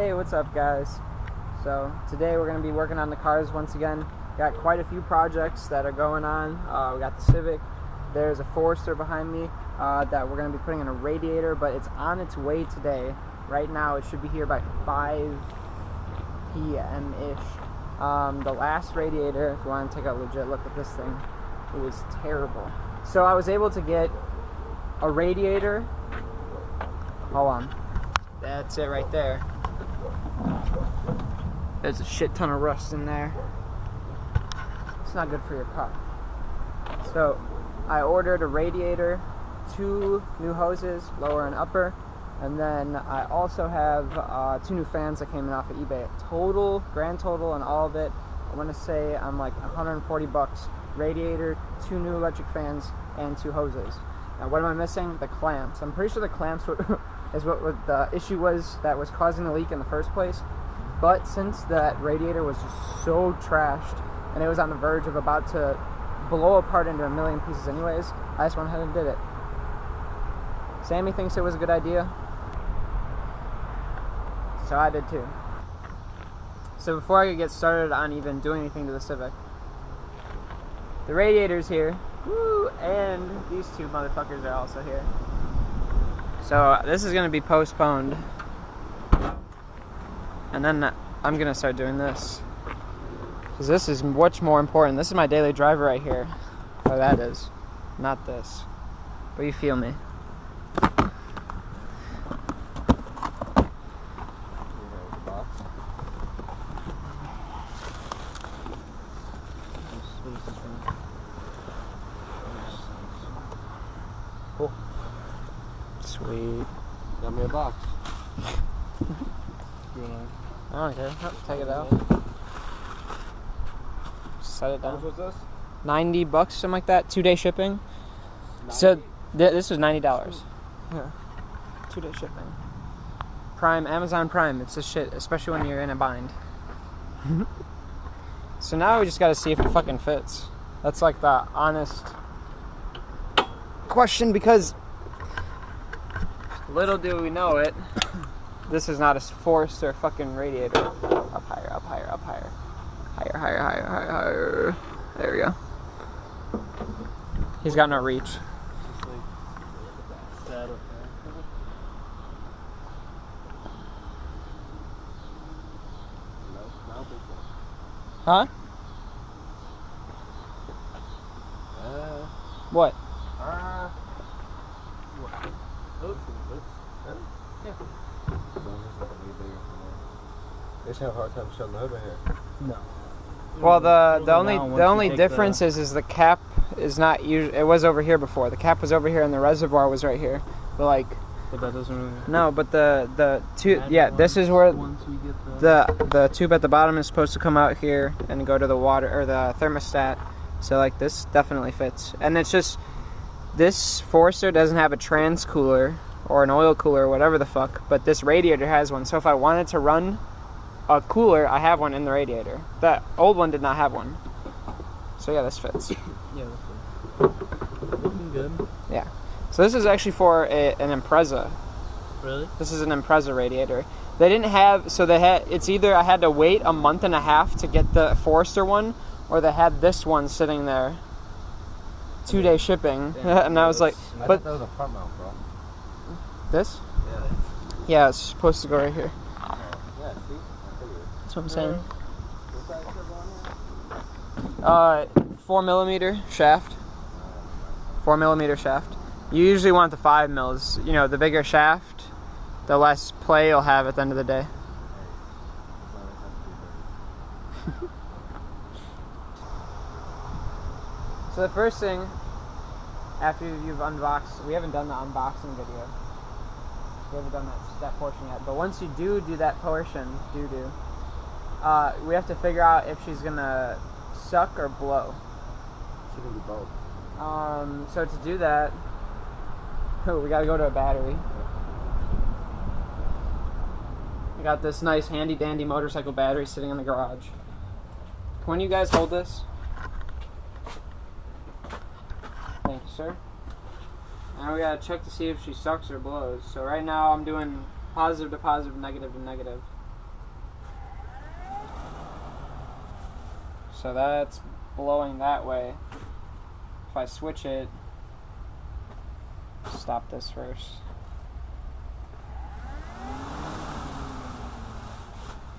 Hey, what's up guys? So today we're going to be working on the cars once again. Got quite a few projects that are going on. We got the Civic. There's a Forester behind me that we're going to be putting in a radiator, but it's on its way today. Right now it should be here by 5 p.m.-ish. The last radiator, if you want to take a legit look at this thing, it was terrible. So I was able to get a radiator. Hold on. That's it right there. There's a shit ton of rust in there. It's not good for your car. So I ordered a radiator, 2 new hoses, lower and upper, and then I also have 2 new fans that came in off of eBay. Grand total and all of it, I want to say I'm like 140 bucks. Radiator, 2 new electric fans, and 2 hoses. Now what am I missing? The clamps. I'm pretty sure the clamps is what the issue was that was causing the leak in the first place. But since that radiator was just so trashed and it was on the verge of about to blow apart into a million pieces anyways, I just went ahead and did it. Sammy thinks it was a good idea, so I did too. So before I could get started on even doing anything to the Civic, the radiator's here. Woo! And these 2 motherfuckers are also here. So this is going to be postponed. And then I'm going to start doing this. Because this is much more important. This is my daily driver right here. Oh, that is. Not this. But you feel me. Cool. Sweet. Got me a box. I don't care. Take it out. Set it down. How much was this? 90 bucks, something like that. 2-day shipping. 90? So this was $90. Yeah. 2-day shipping. Prime, Amazon Prime. It's a shit, especially when you're in a bind. So now we just gotta see if it fucking fits. That's like the honest question, because little do we know it, this is not a Forester fucking radiator. Up higher, up higher, up higher. Higher, higher, higher, higher, higher. There we go. He's got no reach. Huh? What? Yeah. They just have a hard time shutting the hood right here. No. Well, the only difference is the cap is not usually. It was over here before. The cap was over here and the reservoir was right here. But like. But that doesn't really. No, but the tube. Yeah, this is where the tube at the bottom is supposed to come out here and go to the water or the thermostat. So like this definitely fits, and it's just this Forester doesn't have a trans cooler or an oil cooler or whatever the fuck, but this radiator has one. So if I wanted to run a cooler, I have one in the radiator. That old one did not have one. So yeah, this fits. Yeah, that's good. Looking good. Yeah. So this is actually for an Impreza. Really? This is an Impreza radiator. They didn't have, so they had, it's either I had to wait a month and a half to get the Forester one, or they had this one sitting there. 2-day shipping. Yeah, and I was like, I but thought that was a front mount, bro. this? Yeah. Yeah, it's supposed to go right here. Yeah, see? I figured. That's what I'm saying. What size turbo on here? 4mm shaft. 4mm shaft. You usually want the 5 mils. You know, the bigger shaft, the less play you'll have at the end of the day. So the first thing, after you've unboxed, we haven't done the unboxing video. We haven't done that portion yet. But once you do that portion, we have to figure out if she's gonna suck or blow. She's gonna do both. So to do that, we gotta go to a battery. I got this nice handy dandy motorcycle battery sitting in the garage. Can one of you guys hold this? Thank you, sir. Now we gotta check to see if she sucks or blows. So right now I'm doing positive to positive, negative to negative. So that's blowing that way. If I switch it, stop this first.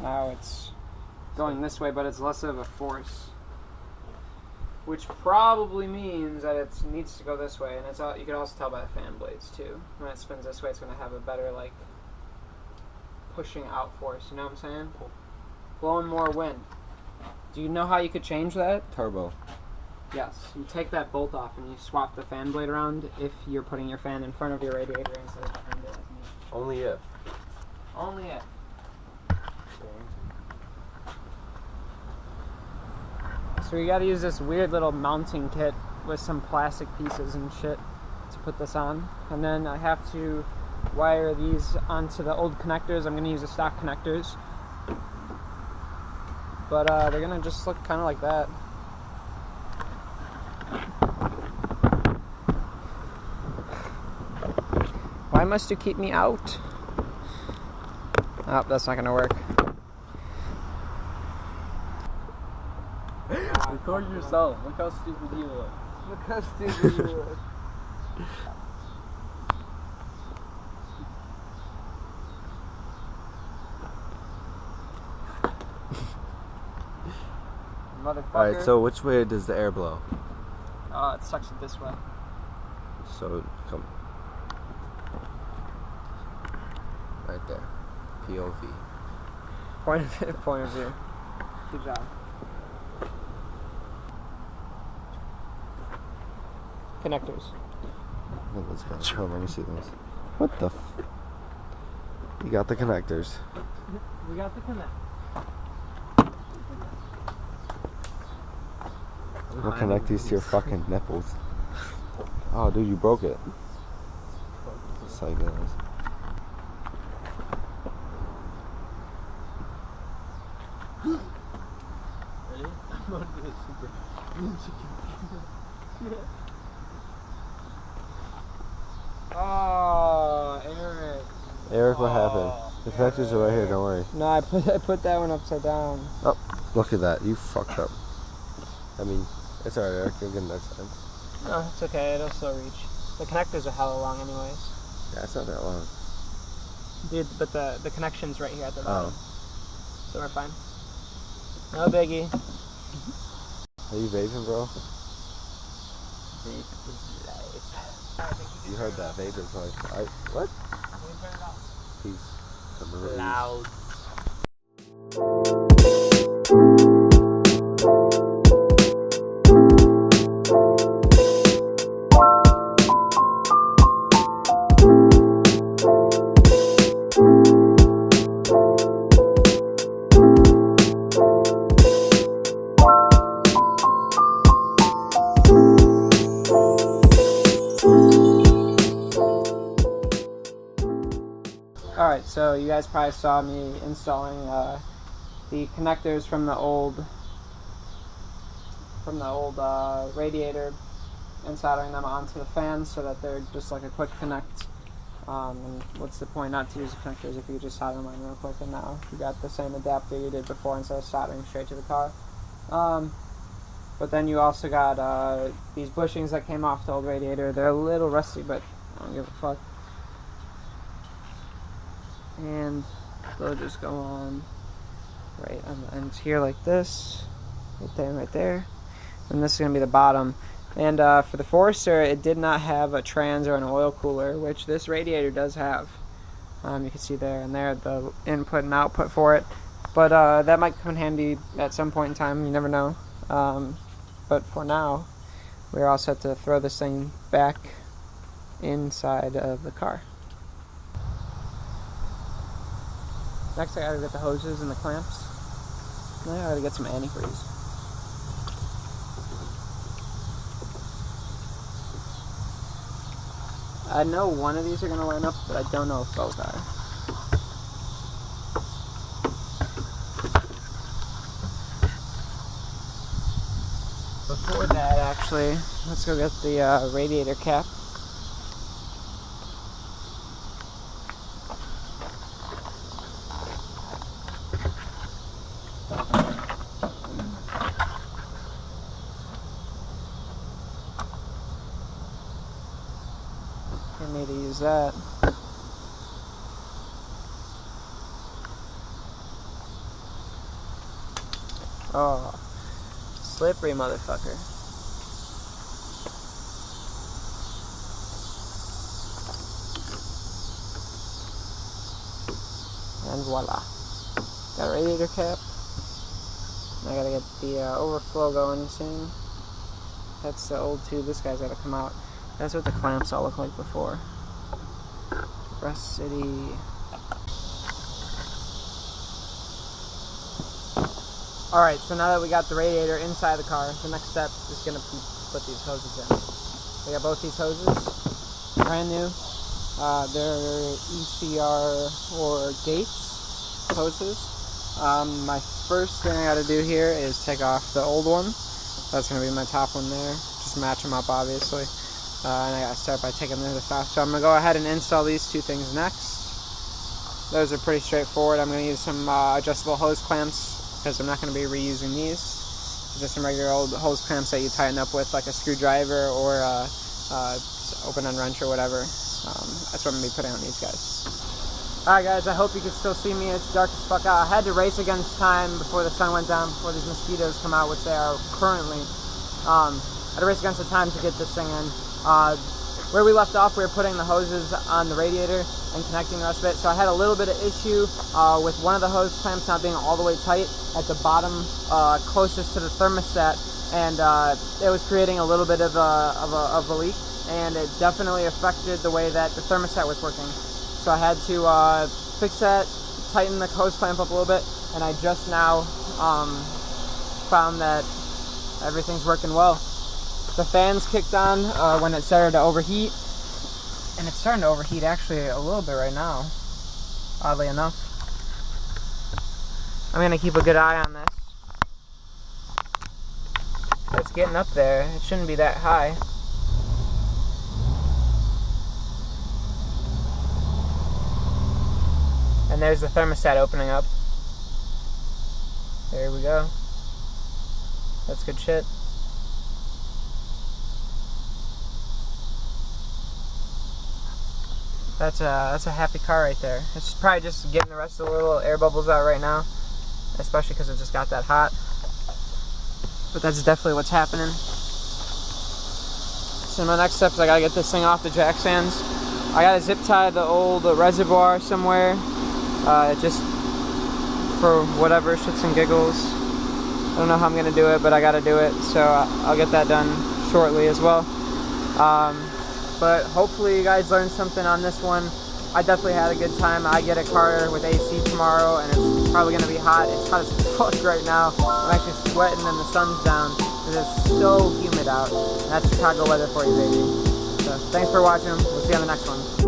Now it's going this way, but it's less of a force, which probably means that it needs to go this way. And it's you can also tell by the fan blades too. When it spins this way, it's going to have a better like pushing out force. You know what I'm saying? Blowing more wind. Do you know how you could change that? Turbo. Yes. You take that bolt off and you swap the fan blade around if you're putting your fan in front of your radiator instead of behind it. Only if. Only if. So we gotta use this weird little mounting kit with some plastic pieces and shit to put this on. And then I have to wire these onto the old connectors. I'm gonna use the stock connectors. But they're gonna just look kind of like that. Why must you keep me out? Oh, that's not gonna work. Record yourself. Look how stupid you look. Look how stupid you look. Motherfucker. Alright, so which way does the air blow? It sucks it this way. So, come. Right there. POV. Point of view. Good job. Connectors. Well, let's go. Show, let me see those. What the You got the connectors. We got the connect. We'll connect these to your fucking nipples. Oh, dude, you broke it. It's like this. Ready? I'm gonna do a super Oh, Eric. Eric, what happened? The connectors are right here, don't worry. No, I put that one upside down. Oh, look at that. You fucked up. I mean, it's alright, Eric. You'll get it next time. No, it's okay. It'll still reach. The connectors are hella long anyways. Yeah, it's not that long. Dude, but the connection's right here at the bottom. Oh. So we're fine. No biggie. Are you vaping, bro? Vape is life. You heard that. Vape is like, what? Let me turn it off. Peace. loud. Alright, so you guys probably saw me installing the connectors from the old radiator and soldering them onto the fans so that they're just like a quick connect. And what's the point not to use the connectors if you just solder them on real quick, and now you got the same adapter you did before instead of soldering straight to the car. But then you also got these bushings that came off the old radiator. They're a little rusty, but I don't give a fuck. And they'll just go on right on the ends here like this, right there and right there. And this is going to be the bottom. And for the Forester, it did not have a trans or an oil cooler, which this radiator does have. You can see there and there the input and output for it. But that might come in handy at some point in time, you never know. But for now, we're all set to throw this thing back inside of the car. Next I gotta get the hoses and the clamps. Then I gotta get some antifreeze. I know one of these are gonna line up, but I don't know if both are. Before that, actually, let's go get the radiator cap. that. Oh, slippery motherfucker. And voila. Got a radiator cap. I gotta get the overflow going soon. That's the old tube. This guy's gotta come out. That's what the clamps all look like before. Rust City. Alright, so now that we got the radiator inside the car, the next step is gonna be put these hoses in. We got both these hoses, brand new. They're ECR or Gates hoses. My first thing I gotta do here is take off the old one. That's gonna be my top one there. Just match them up, obviously. And I gotta start by taking this off. So I'm gonna go ahead and install these two things next. Those are pretty straightforward. I'm gonna use some adjustable hose clamps because I'm not gonna be reusing these. Just some regular old hose clamps that you tighten up with like a screwdriver or open end wrench or whatever. That's what I'm gonna be putting on these guys. Alright guys, I hope you can still see me. It's dark as fuck out. I had to race against time before the sun went down, before these mosquitoes come out, which they are currently. I had to race against the time to get this thing in. Where we left off, we were putting the hoses on the radiator and connecting the rest of it. So I had a little bit of issue with one of the hose clamps not being all the way tight at the bottom closest to the thermostat, and it was creating a little bit of a leak, and it definitely affected the way that the thermostat was working. So I had to fix that, tighten the hose clamp up a little bit, and I just now found that everything's working well. The fans kicked on when it started to overheat, and it's starting to overheat actually a little bit right now, oddly enough. I'm going to keep a good eye on this. It's getting up there. It shouldn't be that high. And there's the thermostat opening up. There we go. That's good shit. That's a happy car right there. It's probably just getting the rest of the little air bubbles out right now, especially because it just got that hot. But that's definitely what's happening. So my next step is I gotta get this thing off the jack stands. I gotta zip tie the old reservoir somewhere, just for whatever shits and giggles. I don't know how I'm gonna do it, but I gotta do it. So I'll get that done shortly as well. But hopefully you guys learned something on this one. I definitely had a good time. I get a car with AC tomorrow, and it's probably going to be hot. It's hot as fuck right now. I'm actually sweating and the sun's down. It is so humid out. And that's Chicago weather for you, baby. So thanks for watching. We'll see you on the next one.